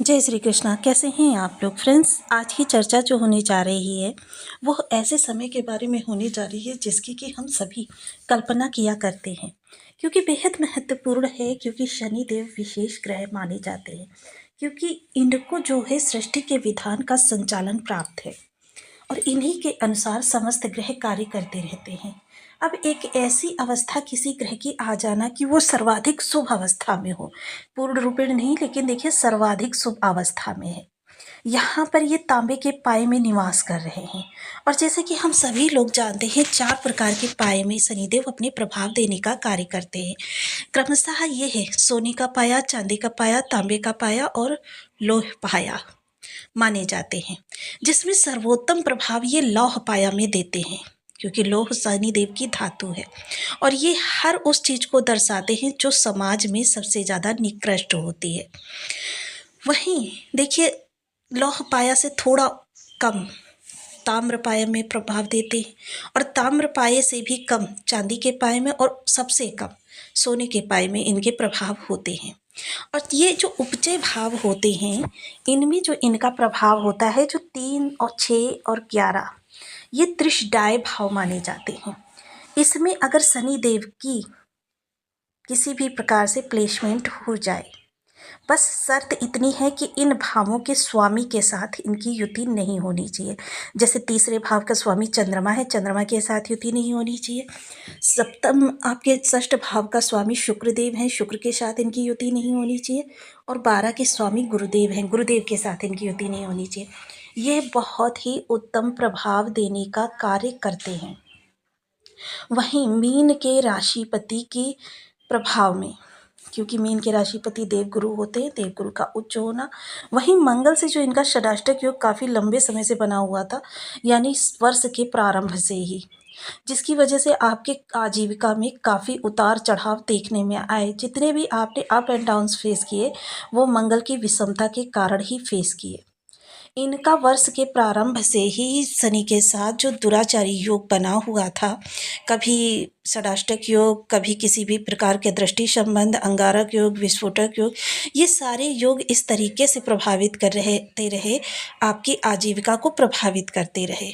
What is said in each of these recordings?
जय श्री कृष्णा। कैसे हैं आप लोग फ्रेंड्स? आज की चर्चा जो होने जा रही है वो ऐसे समय के बारे में होने जा रही है जिसकी कि हम सभी कल्पना किया करते हैं, क्योंकि बेहद महत्वपूर्ण है। क्योंकि शनि देव विशेष ग्रह माने जाते हैं, क्योंकि इनको जो है सृष्टि के विधान का संचालन प्राप्त है और इन्हीं के अनुसार समस्त ग्रह कार्य करते रहते हैं। अब एक ऐसी अवस्था किसी ग्रह की आ जाना कि वो सर्वाधिक शुभ अवस्था में हो, पूर्ण रूपेण नहीं लेकिन देखिए सर्वाधिक शुभ अवस्था में है। यहाँ पर ये तांबे के पाए में निवास कर रहे हैं और जैसे कि हम सभी लोग जानते हैं 4 प्रकार के पाए में शनिदेव अपने प्रभाव देने का कार्य करते हैं। क्रमशः ये है सोने का पाया, चांदी का पाया, तांबे का पाया और लोह पाया माने जाते हैं, जिसमें सर्वोत्तम प्रभाव ये लौह पाया में देते हैं, क्योंकि लौह शनि देव की धातु है और ये हर उस चीज को दर्शाते हैं जो समाज में सबसे ज्यादा निकृष्ट होती है। वहीं देखिए लौह पाया से थोड़ा कम ताम्र पाए में प्रभाव देते हैं और ताम्र पाए से भी कम चांदी के पाए में और सबसे कम सोने के पाए में इनके प्रभाव होते हैं। और ये जो उपचय भाव होते हैं इनमें जो इनका प्रभाव होता है जो 3 और 6 और 11 ये त्रिशडाय भाव माने जाते हैं। इसमें अगर शनि देव की किसी भी प्रकार से प्लेसमेंट हो जाए, बस शर्त इतनी है कि इन भावों के स्वामी के साथ इनकी युति नहीं होनी चाहिए। जैसे तीसरे भाव का स्वामी चंद्रमा है, चंद्रमा के साथ युति नहीं होनी चाहिए। सप्तम आपके षष्ठ भाव का स्वामी शुक्रदेव हैं, शुक्र के साथ इनकी युति नहीं होनी चाहिए। और 12 के स्वामी गुरुदेव हैं, गुरुदेव के साथ इनकी युति नहीं होनी चाहिए। ये बहुत ही उत्तम प्रभाव देने का कार्य करते हैं। वहीं मीन के राशिपति के प्रभाव में, क्योंकि मीन के राशिपति देवगुरु होते हैं, देवगुरु का उच्च होना, वहीं मंगल से जो इनका षडाष्टक योग काफ़ी लंबे समय से बना हुआ था, यानी वर्ष के प्रारंभ से ही, जिसकी वजह से आपके आजीविका में काफ़ी उतार चढ़ाव देखने में आए। जितने भी आपने अप एंड डाउन्स फेस किए वो मंगल की विषमता के कारण ही फेस किए। इनका वर्ष के प्रारंभ से ही शनि के साथ जो दुराचारी योग बना हुआ था, कभी षडाष्टक योग, कभी किसी भी प्रकार के दृष्टि संबंध, अंगारक योग, विस्फोटक योग, ये सारे योग इस तरीके से प्रभावित करते रहे, आपकी आजीविका को प्रभावित करते रहे।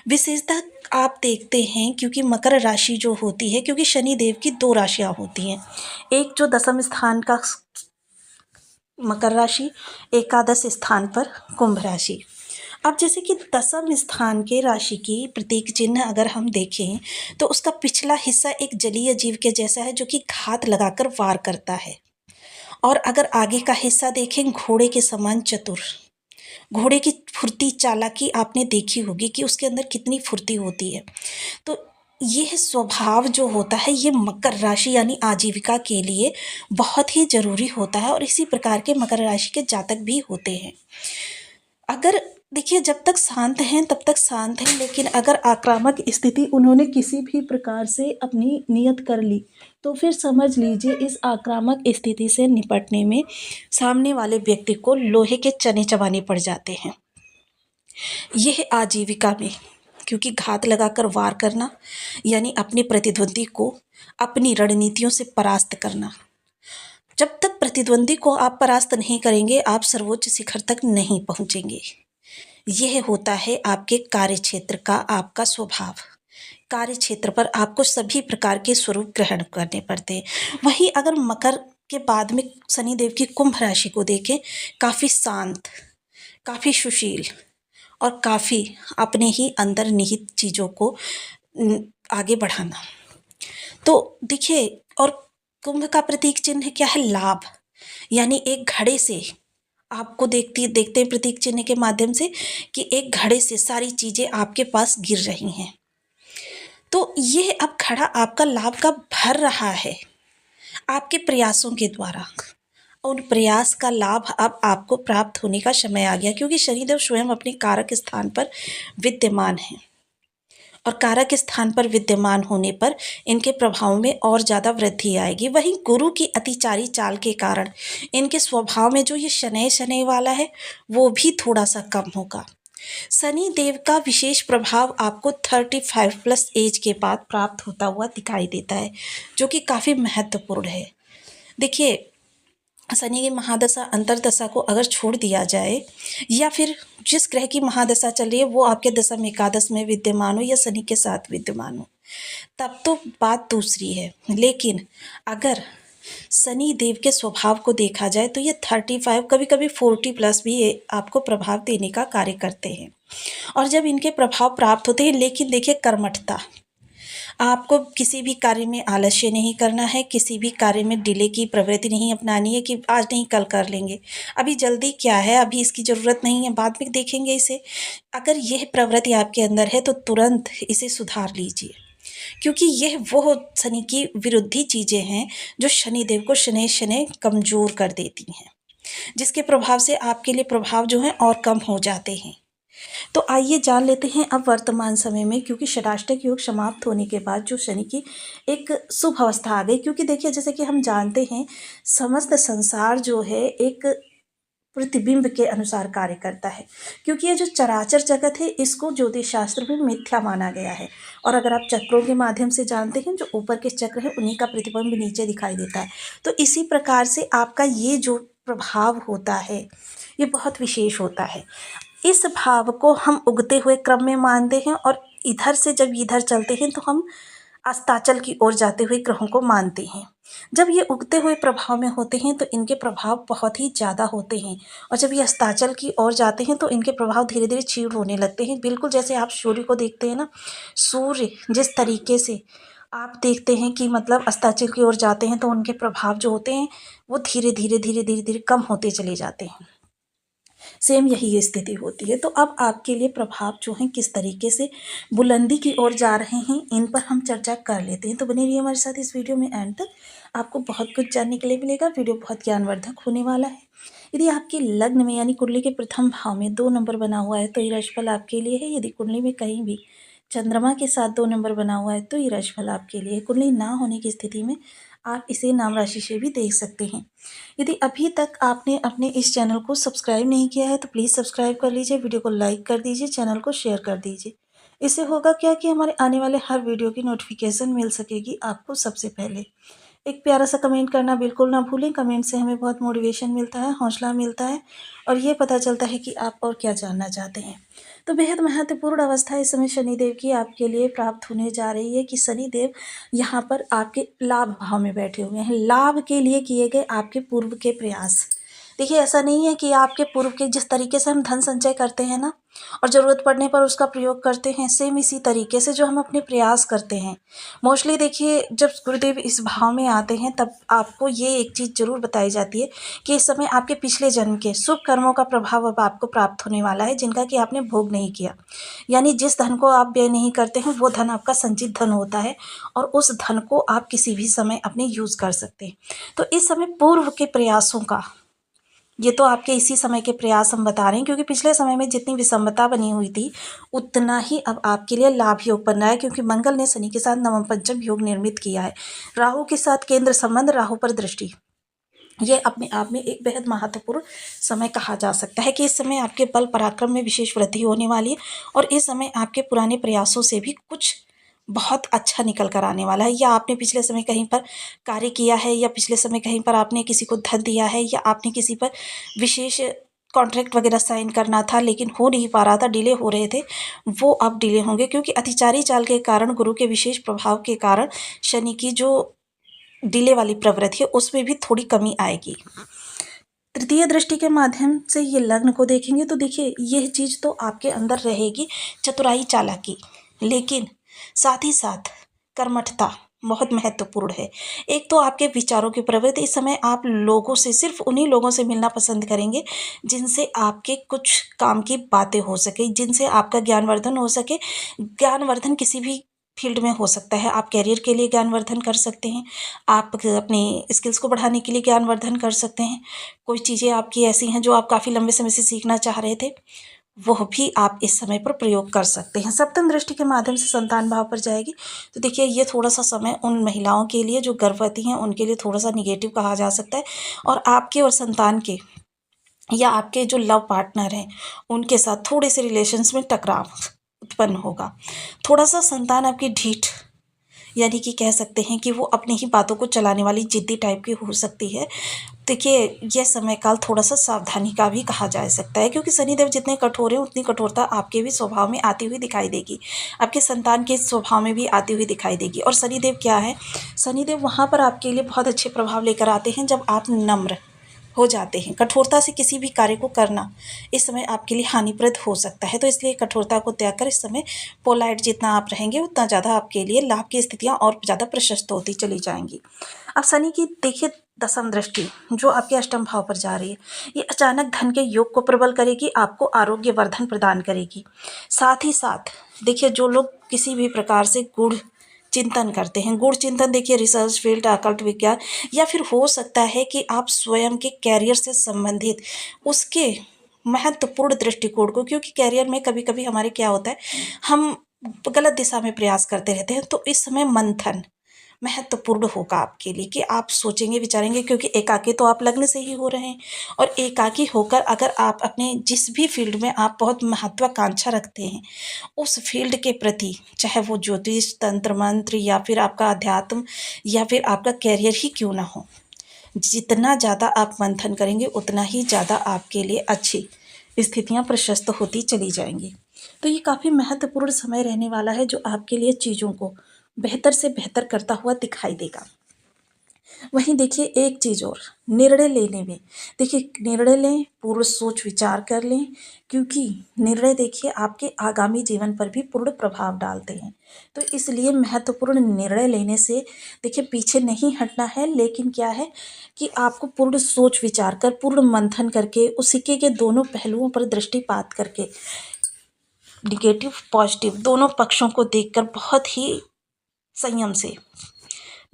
विशेषतः आप देखते हैं क्योंकि मकर राशि जो होती है, क्योंकि शनि देव की 2 राशियाँ होती हैं, एक जो दशम स्थान का मकर राशि, एकादश स्थान पर कुंभ राशि। अब जैसे कि दशम स्थान के राशि की प्रतीक चिन्ह अगर हम देखें तो उसका पिछला हिस्सा एक जलीय जीव के जैसा है जो कि घात लगाकर वार करता है। और अगर आगे का हिस्सा देखें घोड़े के समान चतुर, घोड़े की फुर्ती चालाकी आपने देखी होगी कि उसके अंदर कितनी फुर्ती होती है। तो यह स्वभाव जो होता है ये मकर राशि यानी आजीविका के लिए बहुत ही जरूरी होता है और इसी प्रकार के मकर राशि के जातक भी होते हैं। अगर देखिए जब तक शांत हैं तब तक शांत हैं, लेकिन अगर आक्रामक स्थिति उन्होंने किसी भी प्रकार से अपनी नियत कर ली तो फिर समझ लीजिए इस आक्रामक स्थिति से निपटने में सामने वाले व्यक्ति को लोहे के चने चबाने पड़ जाते हैं। यह आजीविका में, क्योंकि घात लगाकर वार करना यानी अपने प्रतिद्वंदी को अपनी रणनीतियों से परास्त करना। जब तक प्रतिद्वंदी को आप परास्त नहीं करेंगे आप सर्वोच्च शिखर तक नहीं पहुंचेंगे। यह होता है आपके कार्य क्षेत्र का आपका स्वभाव। कार्य क्षेत्र पर आपको सभी प्रकार के स्वरूप ग्रहण करने पड़ते हैं। वहीं अगर मकर के बाद में शनिदेव की कुंभ राशि को देखें, काफ़ी शांत, काफ़ी सुशील और काफ़ी अपने ही अंदर निहित चीज़ों को आगे बढ़ाना। तो देखिए, और कुंभ का प्रतीक चिन्ह क्या है? लाभ, यानी एक घड़े से आपको देखते हैं प्रतीक चिन्ह के माध्यम से कि एक घड़े से सारी चीज़ें आपके पास गिर रही हैं। तो यह अब घड़ा आपका लाभ का भर रहा है आपके प्रयासों के द्वारा। उन प्रयास का लाभ अब आपको प्राप्त होने का समय आ गया, क्योंकि शनिदेव स्वयं अपने कारक स्थान पर विद्यमान हैं और कारक स्थान पर विद्यमान होने पर इनके प्रभाव में और ज़्यादा वृद्धि आएगी। वहीं गुरु की अतिचारी चाल के कारण इनके स्वभाव में जो ये शनै वाला है वो भी थोड़ा सा कम होगा। शनि देव का विशेष प्रभाव आपको 35 प्लस एज के बाद प्राप्त होता हुआ दिखाई देता है, जो कि काफ़ी महत्वपूर्ण है। देखिए शनि की महादशा अंतरदशा को अगर छोड़ दिया जाए, या फिर जिस ग्रह की महादशा चल रही है वो आपके दशम एकादश में विद्यमान हो या शनि के साथ विद्यमान हो, तब तो बात दूसरी है। लेकिन अगर शनि देव के स्वभाव को देखा जाए तो ये 35 कभी कभी 40 प्लस भी ये आपको प्रभाव देने का कार्य करते हैं। और जब इनके प्रभाव प्राप्त होते हैं, लेकिन देखिए कर्मठता, आपको किसी भी कार्य में आलस्य नहीं करना है, किसी भी कार्य में डिले की प्रवृत्ति नहीं अपनानी है कि आज नहीं कल कर लेंगे, अभी जल्दी क्या है, अभी इसकी ज़रूरत नहीं है, बाद में देखेंगे इसे। अगर यह प्रवृत्ति आपके अंदर है तो तुरंत इसे सुधार लीजिए, क्योंकि यह वो शनि की विरुद्धी चीज़ें हैं जो शनिदेव को शनै शनै कमज़ोर कर देती हैं, जिसके प्रभाव से आपके लिए प्रभाव जो हैं और कम हो जाते हैं। तो आइए जान लेते हैं अब वर्तमान समय में, क्योंकि षडाष्टक योग समाप्त होने के बाद जो शनि की एक शुभ अवस्था आ गई, क्योंकि देखिए जैसे कि हम जानते हैं समस्त संसार जो है एक प्रतिबिंब के अनुसार कार्य करता है, क्योंकि ये जो चराचर जगत है इसको ज्योतिष शास्त्र में मिथ्या माना गया है। और अगर आप चक्रों के माध्यम से जानते हैं, जो ऊपर के चक्र हैं उन्हीं का प्रतिबिंब नीचे दिखाई देता है। तो इसी प्रकार से आपका ये जो प्रभाव होता है ये बहुत विशेष होता है। इस भाव को हम उगते हुए क्रम में मानते हैं, और इधर से जब इधर चलते हैं तो हम अस्ताचल की ओर जाते हुए ग्रहों को मानते हैं। जब ये उगते हुए प्रभाव में होते हैं तो इनके प्रभाव बहुत ही ज़्यादा होते हैं, और जब ये अस्ताचल की ओर जाते हैं तो इनके प्रभाव धीरे धीरे क्षीण होने लगते हैं। बिल्कुल जैसे आप सूर्य को देखते हैं ना, सूर्य जिस तरीके से आप देखते हैं कि मतलब अस्ताचल की ओर जाते हैं तो उनके प्रभाव जो होते हैं वो धीरे धीरे धीरे धीरे धीरे कम होते चले जाते हैं। सेम यही स्थिति होती है। तो अब आपके लिए प्रभाव जो हैं किस तरीके से बुलंदी की ओर जा रहे हैं, इन पर हम चर्चा कर लेते हैं। तो बने रहिए हमारे साथ इस वीडियो में एंड तक, आपको बहुत कुछ जानने के लिए मिलेगा। वीडियो बहुत ज्ञानवर्धक होने वाला है। यदि आपके लग्न में यानी कुंडली के प्रथम भाव में 2 नंबर बना हुआ है तो ये राशिफल आपके लिए है। यदि कुंडली में कहीं भी चंद्रमा के साथ 2 नंबर बना हुआ है तो ये राशिफल आपके लिए है। कुंडली ना होने की स्थिति में आप इसे नाम राशि से भी देख सकते हैं। यदि अभी तक आपने अपने इस चैनल को सब्सक्राइब नहीं किया है तो प्लीज़ सब्सक्राइब कर लीजिए, वीडियो को लाइक कर दीजिए, चैनल को शेयर कर दीजिए। इससे होगा क्या कि हमारे आने वाले हर वीडियो की नोटिफिकेशन मिल सकेगी आपको सबसे पहले। एक प्यारा सा कमेंट करना बिल्कुल ना भूलें। कमेंट से हमें बहुत मोटिवेशन मिलता है, हौसला मिलता है, और ये पता चलता है कि आप और क्या जानना चाहते हैं। तो बेहद महत्वपूर्ण अवस्था इस समय शनिदेव की आपके लिए प्राप्त होने जा रही है कि शनिदेव यहाँ पर आपके लाभ भाव में बैठे हुए हैं। लाभ के लिए किए गए आपके पूर्व के प्रयास, देखिए ऐसा नहीं है कि आपके पूर्व के जिस तरीके से हम धन संचय करते हैं ना, और ज़रूरत पड़ने पर उसका प्रयोग करते हैं, सेम इसी तरीके से जो हम अपने प्रयास करते हैं। मोस्टली देखिए जब गुरुदेव इस भाव में आते हैं तब आपको ये एक चीज़ ज़रूर बताई जाती है कि इस समय आपके पिछले जन्म के शुभ कर्मों का प्रभाव अब आपको प्राप्त होने वाला है, जिनका कि आपने भोग नहीं किया। यानी जिस धन को आप व्यय नहीं करते हैं वो धन आपका संचित धन होता है, और उस धन को आप किसी भी समय अपने यूज़ कर सकते हैं। तो इस समय पूर्व के प्रयासों का, ये तो आपके इसी समय के प्रयास हम बता रहे हैं, क्योंकि पिछले समय में जितनी विषमता बनी हुई थी उतना ही अब आपके लिए लाभ योग बन रहा है, क्योंकि मंगल ने शनि के साथ नवम पंचम योग निर्मित किया है। राहु के साथ केंद्र संबंध, राहु पर दृष्टि, ये अपने आप में एक बेहद महत्वपूर्ण समय कहा जा सकता है कि इस समय आपके बल पराक्रम में विशेष वृद्धि होने वाली है, और इस समय आपके पुराने प्रयासों से भी कुछ बहुत अच्छा निकल कर आने वाला है। या आपने पिछले समय कहीं पर कार्य किया है, या पिछले समय कहीं पर आपने किसी को धन दिया है, या आपने किसी पर विशेष कॉन्ट्रैक्ट वगैरह साइन करना था लेकिन हो नहीं पा रहा था, डिले हो रहे थे, वो अब डिले होंगे, क्योंकि अतिचारी चाल के कारण, गुरु के विशेष प्रभाव के कारण शनि की जो डिले वाली प्रवृत्ति है उसमें भी थोड़ी कमी आएगी। तृतीय दृष्टि के माध्यम से ये लग्न को देखेंगे तो देखिए यह चीज़ तो आपके अंदर रहेगी, चतुराई चालाकी, लेकिन साथ ही साथ कर्मठता बहुत महत्वपूर्ण है। एक तो आपके विचारों की प्रवृत्ति, इस समय आप लोगों से, सिर्फ उन्हीं लोगों से मिलना पसंद करेंगे जिनसे आपके कुछ काम की बातें हो सके, जिनसे आपका ज्ञानवर्धन हो सके। ज्ञानवर्धन किसी भी फील्ड में हो सकता है। आप करियर के लिए ज्ञानवर्धन कर सकते हैं, आप अपने स्किल्स को बढ़ाने के लिए ज्ञानवर्धन कर सकते हैं। कोई चीज़ें आपकी ऐसी हैं जो आप काफ़ी लंबे समय से सीखना चाह रहे थे, वह भी आप इस समय पर प्रयोग कर सकते हैं। सप्तम दृष्टि के माध्यम से संतान भाव पर जाएगी, तो देखिए ये थोड़ा-सा समय उन महिलाओं के लिए जो गर्भवती हैं उनके लिए थोड़ा-सा नेगेटिव कहा जा सकता है, और आपके और संतान के या आपके जो लव पार्टनर हैं उनके साथ थोड़े से रिलेशंस में टकराव उत्पन्न होगा। थोड़ा-सा संतान आपकी ढीठ यानी कि कह सकते हैं कि वो अपनी ही बातों को चलाने वाली ज़िद्दी टाइप की हो सकती है। देखिए, यह समय काल थोड़ा-सा सावधानी का भी कहा जा सकता है, क्योंकि शनिदेव जितने कठोर हैं, उतनी कठोरता आपके भी स्वभाव में आती हुई दिखाई देगी। आपके संतान के स्वभाव में भी आती हुई दिखाई देगी। और शनिदेव क्या है? शनिदेव वहाँ पर आपके लिए बहुत अच्छे प्रभाव लेकर आते हैं जब आप नम्र हो जाते हैं। कठोरता से किसी भी कार्य को करना इस समय आपके लिए हानिप्रद हो सकता है, तो इसलिए कठोरता को त्याग कर इस समय पोलाइट जितना आप रहेंगे, उतना ज़्यादा आपके लिए लाभ की स्थितियाँ और ज़्यादा प्रशस्त होती चली जाएँगी। अब शनि की देखिए दसम दृष्टि जो आपके अष्टम भाव पर जा रही है, ये अचानक धन के योग को प्रबल करेगी, आपको आरोग्य वर्धन प्रदान करेगी। साथ ही साथ देखिए, जो लोग किसी भी प्रकार से गूढ़ चिंतन करते हैं, गूढ़ चिंतन देखिए रिसर्च फील्ड, अकल्ट विज्ञान, या फिर हो सकता है कि आप स्वयं के कैरियर से संबंधित उसके महत्वपूर्ण दृष्टिकोण को, क्योंकि कैरियर में कभी कभी हमारे क्या होता है, हम गलत दिशा में प्रयास करते रहते हैं, तो इस समय मंथन महत्वपूर्ण होगा आपके लिए कि आप सोचेंगे विचारेंगे, क्योंकि एकाकी तो आप लग्न से ही हो रहे हैं। और एकाकी होकर अगर आप अपने जिस भी फील्ड में आप बहुत महत्वाकांक्षा रखते हैं, उस फील्ड के प्रति, चाहे वो ज्योतिष, तंत्र मंत्र, या फिर आपका अध्यात्म, या फिर आपका कैरियर ही क्यों ना हो, जितना ज़्यादा आप मंथन करेंगे उतना ही ज़्यादा आपके लिए अच्छी स्थितियाँ प्रशस्त होती चली जाएंगी। तो ये काफ़ी महत्वपूर्ण समय रहने वाला है, जो आपके लिए चीज़ों को बेहतर से बेहतर करता हुआ दिखाई देगा। वहीं देखिए, एक चीज़ और, निर्णय लेने में देखिए, निर्णय लें, पूर्व सोच विचार कर लें, क्योंकि निर्णय देखिए आपके आगामी जीवन पर भी पूर्ण प्रभाव डालते हैं। तो इसलिए महत्वपूर्ण निर्णय लेने से देखिए पीछे नहीं हटना है, लेकिन क्या है कि आपको पूर्ण सोच विचार कर, पूर्ण मंथन करके, उस सिक्के के दोनों पहलुओं पर दृष्टिपात करके, निगेटिव पॉजिटिव दोनों पक्षों को देखकर बहुत ही संयम से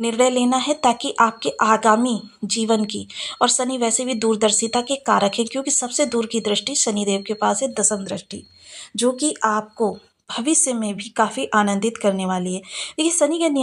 निर्णय लेना है, ताकि आपके आगामी जीवन की, और शनि वैसे भी दूरदर्शिता के कारक हैं, क्योंकि सबसे दूर की दृष्टि शनिदेव के पास है, दसम दृष्टि, जो कि आपको भविष्य में भी काफ़ी आनंदित करने वाली है। देखिए, शनि के नियम